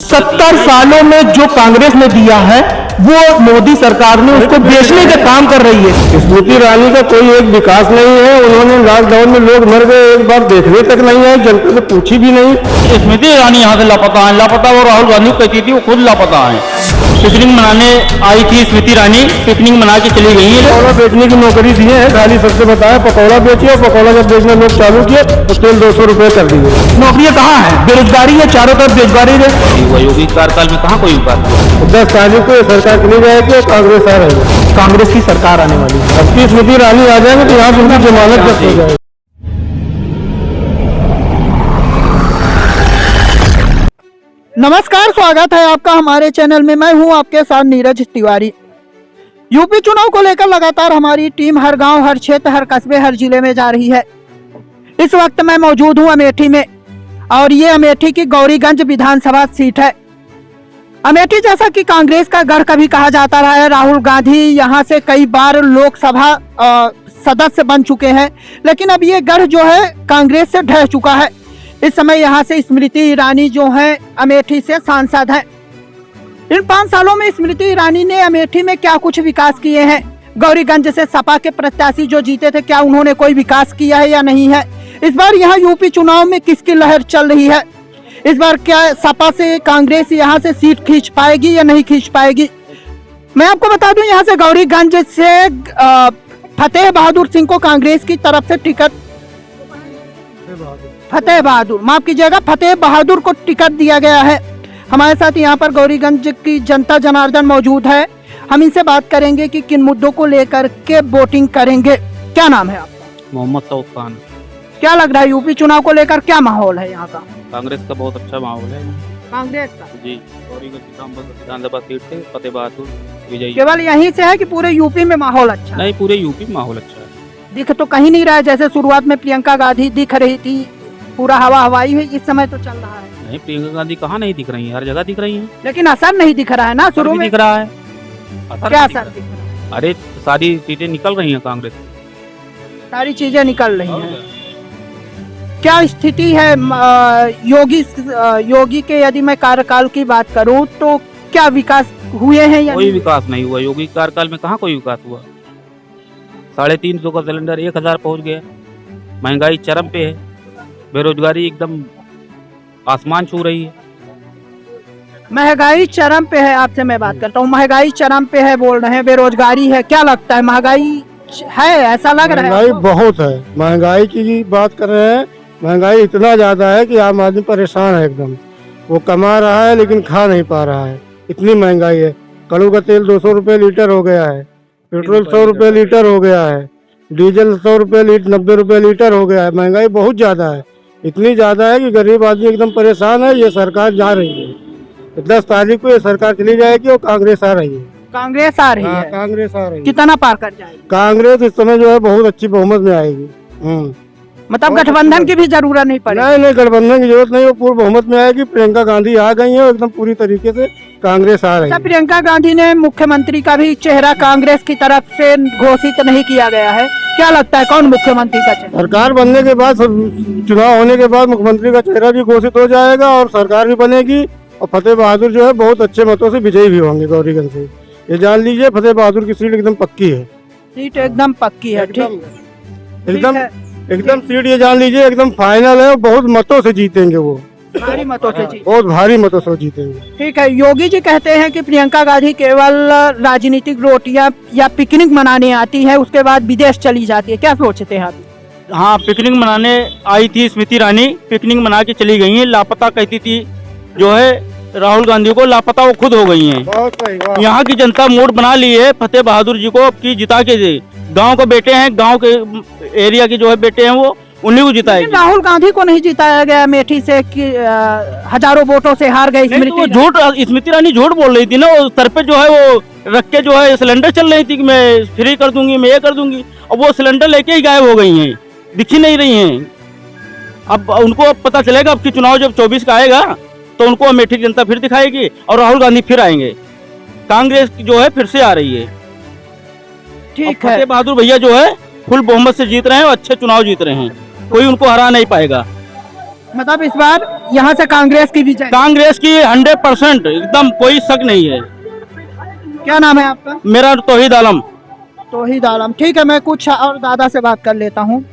70 सालों में जो कांग्रेस ने दिया है वो मोदी सरकार ने उसको बेचने का काम कर रही है। स्मृति ईरानी का कोई एक विकास नहीं है। उन्होंने लॉकडाउन में लोग मर गए, एक बार देखने तक नहीं आए, जनता से पूछी भी नहीं। स्मृति ईरानी यहाँ से लापता है, लापता वो राहुल गांधी कहती थी वो खुद लापता है। पिकनिक मनाने आई थी स्मृति ईरानी, पिकनिक मना के चली गई है। पकौड़ा बेचने की नौकरी दिए है, खाली सबसे बताया पकौड़ा बेचिए, और पकौड़ा जब बेचना लोग चालू किए तो तेल 200 रुपए कर दिए। नौकरियां कहाँ है? बेरोजगारी है, चारों तरफ बेरोजगारी है। योगी कार्यकाल में कहाँ कोई विकास? 10 तारीख को ये सरकार चली जाएगी और कांग्रेस आ रही है। कांग्रेस की सरकार आने वाली है। अब की स्मृति ईरानी आ जाएंगे तो यहाँ से उनकी जमानत जब्त हो जाएगी। नमस्कार, स्वागत है आपका हमारे चैनल में। मैं हूं आपके साथ नीरज तिवारी। यूपी चुनाव को लेकर लगातार हमारी टीम हर गांव, हर क्षेत्र, हर कस्बे, हर जिले में जा रही है। इस वक्त मैं मौजूद हूं अमेठी में, और ये अमेठी की गौरीगंज विधानसभा सीट है। अमेठी जैसा कि कांग्रेस का गढ़ कभी कहा जाता रहा है। राहुल गांधी यहाँ से कई बार लोकसभा सदस्य बन चुके हैं, लेकिन अब ये गढ़ जो है कांग्रेस से ढह चुका है। इस समय यहाँ से स्मृति ईरानी जो है अमेठी से सांसद हैं। इन 5 सालों में स्मृति ईरानी ने अमेठी में क्या कुछ विकास किए हैं? गौरीगंज से सपा के प्रत्याशी जो जीते थे, क्या उन्होंने कोई विकास किया है या नहीं है? इस बार यहाँ यूपी चुनाव में किसकी लहर चल रही है? इस बार क्या सपा से कांग्रेस यहाँ से सीट खींच पाएगी या नहीं खींच पाएगी? मैं आपको बता दूं, यहाँ से गौरीगंज से फतेह बहादुर सिंह को कांग्रेस की तरफ से टिकट, फतेह बहादुर, माफ कीजिएगा, फतेह बहादुर को टिकट दिया गया है। हमारे साथ यहाँ पर गौरीगंज की जनता जनार्दन मौजूद है। हम इनसे बात करेंगे कि किन मुद्दों को लेकर के वोटिंग करेंगे। क्या नाम है आपका? मोहम्मद सऊद खान। क्या लग रहा है यूपी चुनाव को लेकर क्या माहौल है यहाँ का? कांग्रेस का बहुत अच्छा माहौल है कांग्रेस का जी। विधानसभा सीट से फतेह बहादुर विजयी। केवल यहीं से है कि पूरे यूपी में माहौल अच्छा है? नहीं, पूरे यूपी में माहौल अच्छा है। दिख तो कहीं नहीं रहा है, जैसे शुरुआत में प्रियंका गांधी दिख रही थी, पूरा हवा हवाई है। इस समय तो चल रहा है। नहीं, प्रियंका गांधी कहाँ नहीं दिख रही है, हर जगह दिख रही है। लेकिन असर नहीं दिख रहा है ना शुरू में। दिख रहा है, क्या असर दिख रहा है? अरे सारी चीजें निकल रही हैं कांग्रेस, सारी चीजें निकल रही हैं। क्या स्थिति है योगी के? यदि मैं कार्यकाल की बात करूं तो क्या विकास हुए हैं या कोई विकास नहीं हुआ। योगी कार्यकाल में कहाँ कोई विकास हुआ? 350 का सिलेंडर 1000 पहुंच गया। महंगाई चरम पे है, बेरोजगारी एकदम आसमान छू रही है। महंगाई चरम पे है। आपसे मैं बात करता हूँ, महंगाई चरम पे है बोल रहे हैं, बेरोजगारी है। क्या लगता है, महंगाई है? ऐसा लग रहा है? महंगाई बहुत है। महंगाई की बात कर रहे हैं, महंगाई इतना ज्यादा है कि आम आदमी परेशान है एकदम। वो कमा रहा है लेकिन खा नहीं पा रहा है, इतनी महंगाई है। कड़ू का तेल 200 रुपए लीटर हो गया है, पेट्रोल 100 रुपए लीटर हो गया है, डीजल 100 रुपए 90 रुपए लीटर हो गया है। महंगाई बहुत ज्यादा है, इतनी ज्यादा है कि गरीब आदमी एकदम परेशान है। ये सरकार जा रही है, 10 तारीख को ये सरकार चली जाएगी और कांग्रेस आ रही है। कांग्रेस आ रही है? कांग्रेस आ रही है। कितना पार कर जाएगी कांग्रेस? इस समय जो है बहुत अच्छी बहुमत में आएगी। मतलब गठबंधन की भी जरूरत नहीं पड़ेगी? नहीं, गठबंधन की जरूरत नहीं, वो पूर्ण बहुमत में आएगी। प्रियंका गांधी आ गई है, एकदम पूरी तरीके से कांग्रेस आ रही है। प्रियंका गांधी ने मुख्यमंत्री का भी चेहरा कांग्रेस की तरफ से घोषित नहीं किया गया है। क्या लगता है कौन मुख्यमंत्री का चेहरा? सरकार बनने के बाद, चुनाव होने के बाद मुख्यमंत्री का चेहरा भी घोषित हो जाएगा और सरकार भी बनेगी। और फतेह बहादुर जो है बहुत अच्छे मतों से विजयी भी होंगे गौरीगंज से। ये जान लीजिए, फतेह बहादुर की सीट एकदम पक्की है। सीट एकदम पक्की है? ठीक, एकदम सीट ये जान लीजिए एकदम फाइनल है। बहुत मतों से जीतेंगे वो, भारी मतों से जीत, बहुत भारी मतों से जीतेंगे। ठीक है। योगी जी कहते हैं कि प्रियंका गांधी केवल राजनीतिक रोटियां या पिकनिक मनाने आती है, उसके बाद विदेश चली जाती है। क्या सोचते हैं आप? हाँ, पिकनिक मनाने आई थी स्मृति ईरानी, पिकनिक मना के चली गई है। लापता कहती थी जो है राहुल गांधी को, लापता वो खुद हो गई हैं। बहुत सही। यहाँ की जनता मूड बना ली है फतेह बहादुर जी को की जिता के दे। गांव के बेटे हैं, गांव के एरिया के जो है बेटे हैं, वो उन्हीं को जिताएगी। राहुल गांधी को नहीं जिताया गया अमेठी से कि हजारों वोटों से हार गई स्मृति? झूठ, स्मृति ईरानी झूठ बोल रही थी ना। वो सर पे जो है वो रख के जो है सिलेंडर चल रही थी कि मैं फ्री कर दूंगी, मैं ये कर दूंगी। अब वो सिलेंडर लेके ही गायब हो गई हैं, दिखी नहीं रही हैं। अब उनको पता चलेगा, अब की चुनाव जब 24 का आएगा तो उनको अमेठी जनता फिर दिखाएगी और राहुल गांधी फिर आएंगे। कांग्रेस जो है फिर से आ रही है। ठीक है। फतेह बहादुर भैया जो है फुल बहुमत से जीत रहे हैं और अच्छे चुनाव जीत रहे हैं, कोई उनको हरा नहीं पाएगा। मतलब इस बार यहाँ से कांग्रेस की विजय। कांग्रेस की 100% एकदम कोई शक नहीं है। क्या नाम है आपका? मेरा तौहीद आलम। तौहीद आलम। ठीक है, मैं कुछ और दादा से बात कर लेता हूँ।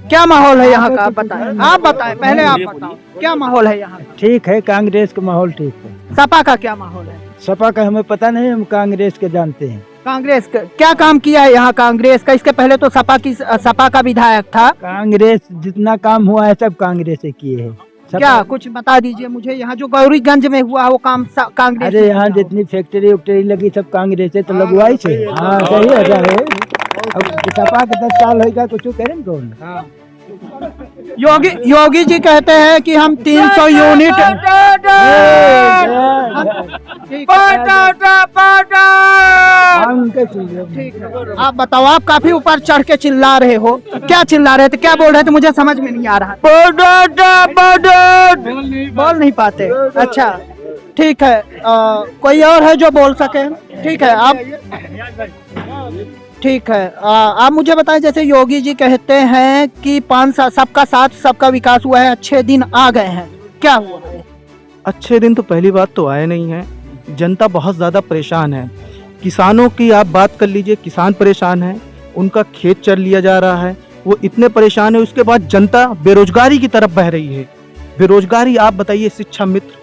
क्या माहौल है यहाँ का, आप बताएं। आप बताएं, पहले आप बताओ क्या माहौल है यहाँ का? ठीक है, कांग्रेस का माहौल ठीक है। सपा का क्या माहौल है? सपा का हमें पता नहीं, हम कांग्रेस के जानते हैं। कांग्रेस का क्या काम किया है यहाँ कांग्रेस का? इसके पहले तो सपा का विधायक था। कांग्रेस जितना काम हुआ है सब कांग्रेस से किए हैं। क्या कुछ बता दीजिए मुझे, यहाँ जो गौरीगंज में हुआ वो काम कांग्रेस? अरे यहाँ जितनी फैक्ट्री उक्ट्री लगी सब कांग्रेस से तो लगवाई से। हाँ सही है। अब सपा के 10 साल होगा कुछ करें कौन? योगी जी कहते हैं कि हम 300 यूनिट ठीक है। आप बताओ, आप काफी ऊपर चढ़ के चिल्ला रहे हो, क्या चिल्ला रहे थे, क्या बोल रहे थे? मुझे समझ में नहीं आ रहा। बोल नहीं पाते? अच्छा ठीक है। कोई और है जो बोल सके? ठीक है, आप ठीक है। आप मुझे बताएं, जैसे योगी जी कहते हैं कि 5 साल सबका साथ सबका विकास हुआ है, अच्छे दिन आ गए हैं, क्या हुआ है? अच्छे दिन तो पहली बात तो आए नहीं है। जनता बहुत ज़्यादा परेशान है। किसानों की आप बात कर लीजिए, किसान परेशान है, उनका खेत चर लिया जा रहा है, वो इतने परेशान है। उसके बाद जनता बेरोजगारी की तरफ बह रही है। बेरोजगारी आप बताइए, शिक्षा मित्र,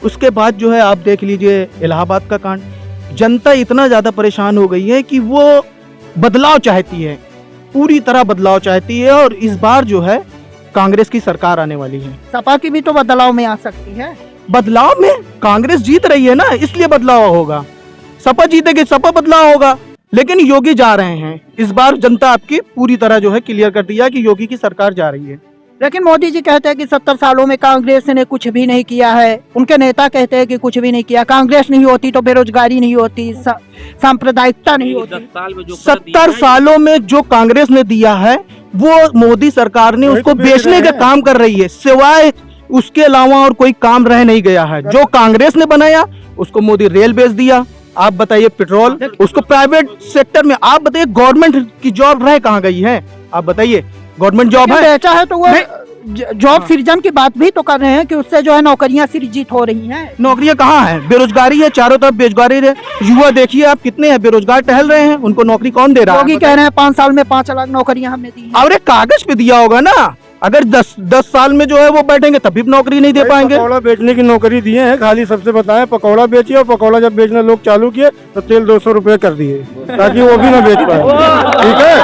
उसके बाद जो है आप देख लीजिए इलाहाबाद का कांड। जनता इतना ज़्यादा परेशान हो गई है कि वो बदलाव चाहती है, पूरी तरह बदलाव चाहती है। और इस बार जो है कांग्रेस की सरकार आने वाली है। सपा की भी तो बदलाव में आ सकती है। बदलाव में कांग्रेस जीत रही है ना, इसलिए बदलाव होगा। सपा जीतेगी, सपा बदलाव होगा। लेकिन योगी जा रहे हैं, इस बार जनता आपकी पूरी तरह जो है क्लियर कर दिया कि योगी की सरकार जा रही है। लेकिन मोदी जी कहते हैं कि 70 सालों में कांग्रेस ने कुछ भी नहीं किया है। उनके नेता कहते हैं कि कुछ भी नहीं किया। कांग्रेस नहीं होती तो बेरोजगारी नहीं होती, सांप्रदायिकता नहीं होती। 70 सालों में जो कांग्रेस ने दिया है वो मोदी सरकार ने उसको बेचने का काम कर रही है। सिवाय उसके अलावा और कोई काम रह नहीं गया है। जो कांग्रेस ने बनाया उसको मोदी रेल बेच दिया। आप बताइए, पेट्रोल उसको प्राइवेट सेक्टर में। आप बताइए, गवर्नमेंट की जॉब रह कहाँ गई है? आप बताइए, गवर्नमेंट जॉब है, बेचा है तो वो जॉब सृजन की बात भी तो कर रहे हैं कि उससे जो है नौकरियां सृजित हो रही हैं। नौकरियां कहाँ है? बेरोजगारी है, चारों तरफ बेरोजगारी है। युवा देखिए आप कितने हैं बेरोजगार टहल रहे हैं, उनको नौकरी कौन दे रहा है? योगी कह रहे हैं 5 साल में 5 लाख नौकरियां हमने दी हैं। अरे कागज पे दिया होगा ना। अगर 10 साल में जो है वो बैठेंगे तभी नौकरी नहीं दे पाएंगे। पकौड़ा बेचने की नौकरी दिए हैं, खाली सबसे बताएं पकौड़ा बेचिए, और पकौड़ा जब बेचना लोग चालू किए तो तेल 200 रुपए कर दिए ताकि वो भी ना बेच पाए। ठीक है,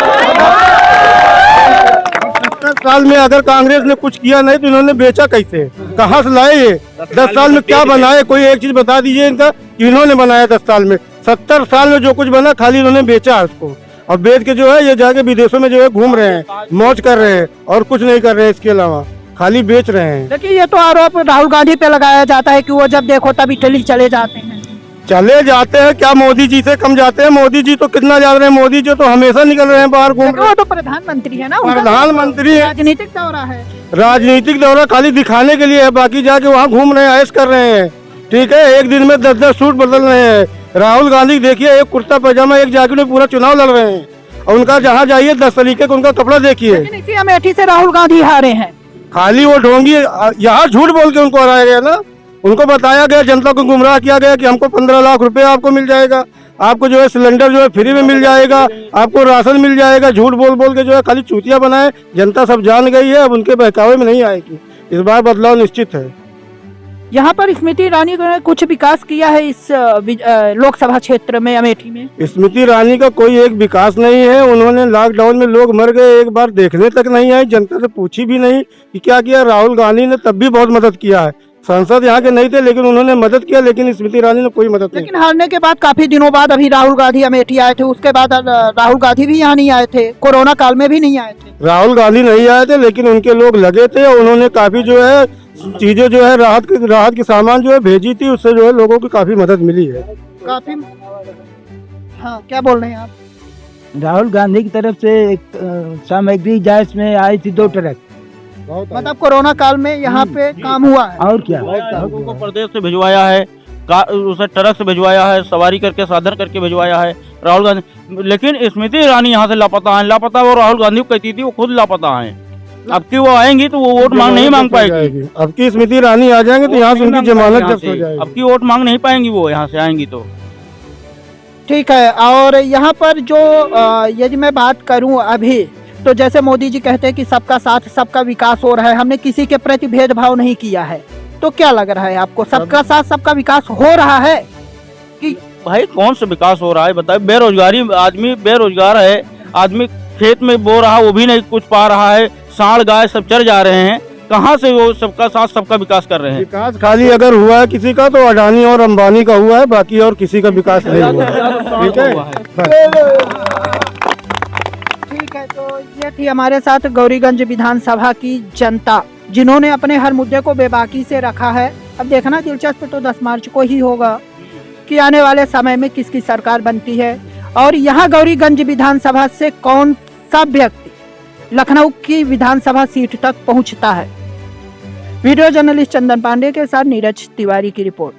70 साल में अगर कांग्रेस ने कुछ किया नहीं तो इन्होंने बेचा कैसे? कहाँ से लाए ये? 10 साल में क्या बनाए? कोई एक चीज बता दीजिए इनका कि इन्होंने बनाया 10 साल में। 70 साल में जो कुछ बना खाली इन्होंने बेचा उसको, और बेच के जो है ये जाके विदेशों में जो है घूम रहे हैं, मौज कर रहे हैं, और कुछ नहीं कर रहे हैं इसके अलावा, खाली बेच रहे हैं। लेकिन ये तो आरोप राहुल गांधी पे लगाया जाता है कि वो जब देखो तब इटली चले जाते हैं। चले जाते हैं क्या? मोदी जी से कम जाते हैं? मोदी जी तो कितना जा रहे हैं, मोदी जी तो हमेशा निकल रहे हैं बाहर घूम रहे वो तो प्रधानमंत्री है ना, उनका प्रधानमंत्री है। राजनीतिक दौरा है। राजनीतिक दौरा खाली दिखाने के लिए है, बाकी जाके वहाँ घूम रहे हैं, ऐश कर रहे हैं। ठीक है, एक दिन में 10-10 सूट बदल रहे हैं। राहुल गांधी देखिए, एक कुर्ता पैजामा एक जैकेट में पूरा चुनाव लड़ रहे हैं, और उनका जहाँ जाइए 10 तरीके का उनका कपड़ा देखिए। लेकिन इसी अमेठी से राहुल गांधी हारे हैं। खाली वो ढोंगी, यहाँ झूठ बोल के उनको हराया गया ना। उनको बताया गया, जनता को गुमराह किया गया कि हमको 15 लाख रुपए आपको मिल जाएगा, आपको जो है सिलेंडर जो है फ्री में मिल जाएगा, आपको राशन मिल जाएगा। झूठ बोल बोल के जो है खाली चूतिया बनाए। जनता सब जान गई है, अब उनके बहकावे में नहीं आएगी। इस बार बदलाव निश्चित है। यहाँ पर स्मृति ईरानी ने कुछ विकास किया है इस लोकसभा क्षेत्र में, अमेठी में? स्मृति ईरानी का कोई एक विकास नहीं है। उन्होंने लॉकडाउन में लोग मर गए, एक बार देखने तक नहीं आई, जनता से पूछी भी नहीं कि क्या किया। राहुल गांधी ने तब भी बहुत मदद किया है, सांसद यहाँ के नहीं थे लेकिन उन्होंने मदद किया, लेकिन स्मृति ईरानी ने कोई मदद नहीं। लेकिन हारने के बाद काफी दिनों बाद अभी राहुल गांधी अमेठी आए थे, उसके बाद राहुल गांधी भी यहाँ नहीं आए थे, कोरोना काल में भी नहीं आए थे। राहुल गांधी नहीं आए थे, लेकिन उनके लोग लगे थे, और उन्होंने काफी जो है चीजें जो है राहत की सामान जो है भेजी थी, उससे जो है लोगों की काफी मदद मिली है। काफी। हाँ, क्या बोल रहे हैं आप? राहुल गांधी की तरफ से एक सामग्री जांच में आई थी 2 ट्रक। मतलब कोरोना काल में यहाँ पे काम हुआ है। और क्या, लोगों को प्रदेश से भिजवाया है, उसे ट्रक से भिजवाया है, सवारी करके साधन करके भिजवाया है राहुल गांधी। लेकिन स्मृति ईरानी यहाँ से लापता है। लापता वो राहुल गांधी को कहती थी, वो खुद लापता है। अब की वो आएंगी तो वो वोट मांग नहीं मांग पाएगी। अब की स्मृति ईरानी आ जाएंगे तो यहाँ से उनकी जमानत यहाँ जब्त से। हो जाएगी। अब की वोट मांग नहीं पाएंगी वो, यहाँ से आएंगी तो। ठीक है। और यहाँ पर जो यदि मैं बात करूं अभी, तो जैसे मोदी जी कहते हैं कि सबका साथ सबका विकास हो रहा है, हमने किसी के प्रति भेदभाव नहीं किया है, तो क्या लग रहा है आपको, सबका साथ सबका विकास हो रहा है? कि भाई कौन सा विकास हो रहा है बताए? बेरोजगारी, आदमी बेरोजगार है, आदमी खेत में बो रहा वो भी नहीं कुछ पा रहा है, सांड गाय सब चर जा रहे हैं, कहाँ से वो सबका साथ सबका विकास कर रहे हैं? विकास खाली अगर हुआ है किसी का तो अडानी और अंबानी का हुआ है, बाकी और किसी का विकास नहीं हुआ है। ठीक है, ठीक है। तो ये थी हमारे साथ गौरीगंज विधानसभा की जनता, जिन्होंने अपने हर मुद्दे को बेबाकी से रखा है। अब देखना दिलचस्प तो 10 मार्च को ही होगा कि आने वाले समय में किसकी सरकार बनती है और यहाँ गौरीगंज विधानसभा से कौन सा व्यक्ति लखनऊ की विधानसभा सीट तक पहुंचता है। वीडियो जर्नलिस्ट चंदन पांडे के साथ नीरज तिवारी की रिपोर्ट।